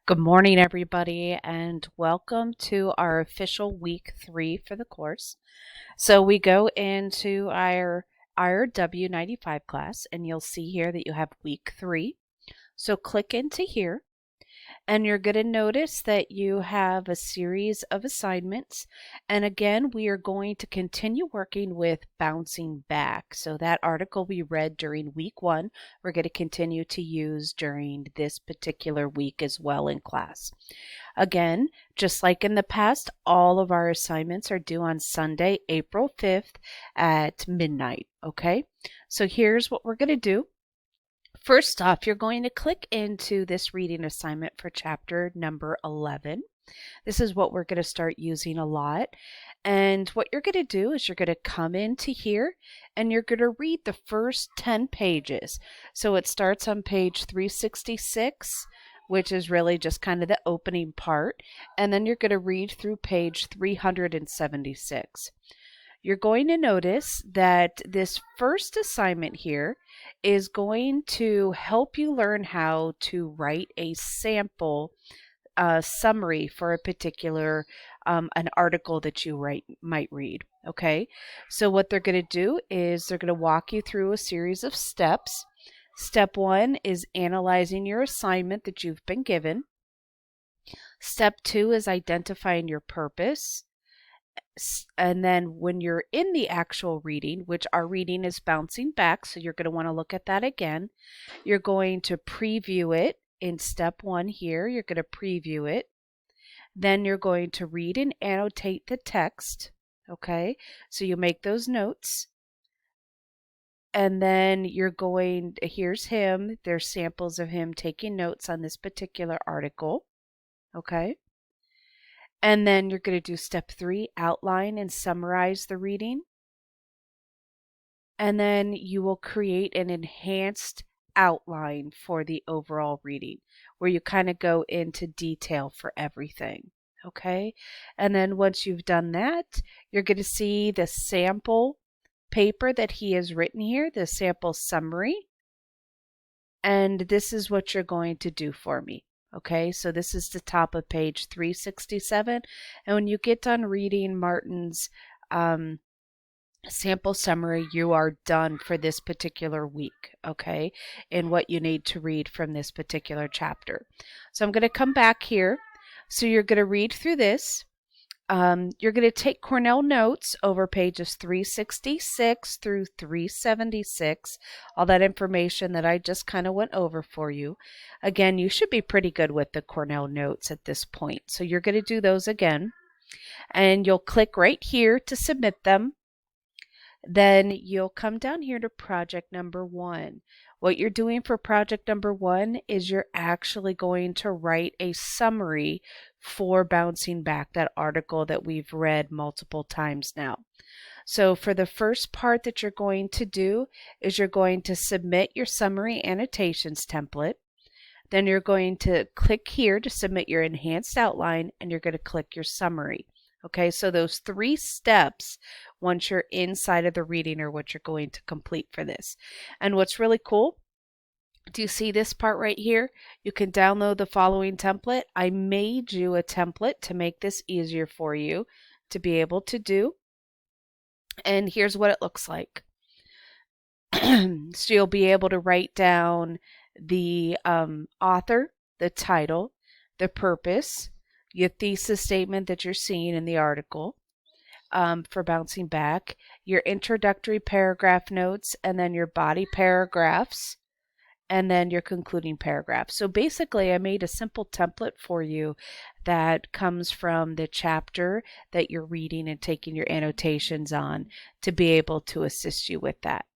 Good morning, everybody, and welcome to our official week 3 for the course. So we go into our IRW 95 class, and you'll see here that you have week 3. So click into here, and you're going to notice that you have a series of assignments. And again, we are going to continue working with bouncing back. So that article we read during week 1, we're going to continue to use during this particular week as well in class. Again, just like in the past, all of our assignments are due on Sunday, April 5th at midnight. Okay, so here's what we're going to do. First off, you're going to click into this reading assignment for chapter number 11. This is what we're going to start using a lot. And what you're going to do is you're going to come into here and you're going to read the first 10 pages. So it starts on page 366, which is really just kind of the opening part. And then you're going to read through page 376. You're going to notice that this first assignment here is going to help you learn how to write a sample summary for a particular an article that you might read. Okay, so what they're going to do is they're going to walk you through a series of steps. Step 1 is analyzing your assignment that you've been given. Step 2 is identifying your purpose. And then when you're in the actual reading, which our reading is bouncing back, so you're going to want to look at that again, you're going to preview it in step 1 here. You're going to preview it. Then you're going to read and annotate the text. Okay, so you make those notes. And then you're going, here's him. There's samples of him taking notes on this particular article. Okay. And then you're going to do step 3, outline and summarize the reading. And then you will create an enhanced outline for the overall reading where you kind of go into detail for everything. Okay. And then once you've done that, you're going to see the sample paper that he has written here, the sample summary. And this is what you're going to do for me. Okay, so this is the top of page 367. And when you get done reading Martin's sample summary, you are done for this particular week, okay, in what you need to read from this particular chapter. So I'm going to come back here. So you're going to read through this. You're going to take Cornell notes over pages 366 through 376, all that information that I just kind of went over for you. Again, you should be pretty good with the Cornell notes at this point. So you're going to do those again, and you'll click right here to submit them. Then you'll come down here to project number 1. What you're doing for project number 1 is you're actually going to write a summary for bouncing back, that article that we've read multiple times now. So for the first part that you're going to do is you're going to submit your summary annotations template. Then you're going to click here to submit your enhanced outline, and you're going to click your summary. Okay, so those 3 steps, once you're inside of the reading, are what you're going to complete for this. And what's really cool, do you see this part right here? You can download the following template. I made you a template to make this easier for you to be able to do. And here's what it looks like. So you'll be able to write down the author, the title, the purpose, your thesis statement that you're seeing in the article for bouncing back, your introductory paragraph notes, and then your body paragraphs, and then your concluding paragraph. So basically, I made a simple template for you that comes from the chapter that you're reading and taking your annotations on to be able to assist you with that.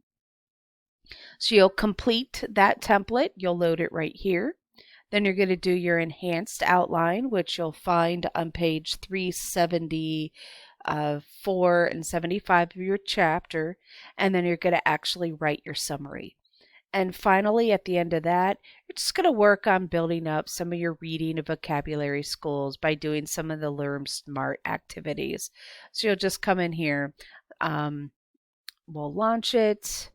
So you'll complete that template. You'll load it right here. Then you're going to do your enhanced outline, which you'll find on page 374 and 75 of your chapter. And then you're going to actually write your summary. And finally, at the end of that, you're just going to work on building up some of your reading and vocabulary skills by doing some of the Learn Smart activities. So you'll just come in here. We'll launch it.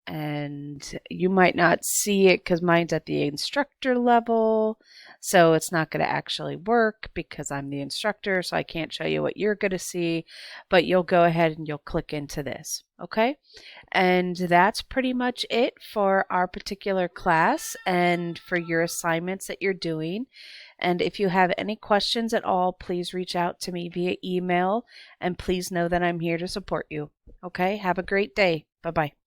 and you might not see it because mine's at the instructor level, so it's not going to actually work because I'm the instructor, so I can't show you what you're going to see, but you'll go ahead and you'll click into this, okay? And that's pretty much it for our particular class and for your assignments that you're doing. And if you have any questions at all, please reach out to me via email, and please know that I'm here to support you. Okay, have a great day. Bye-bye.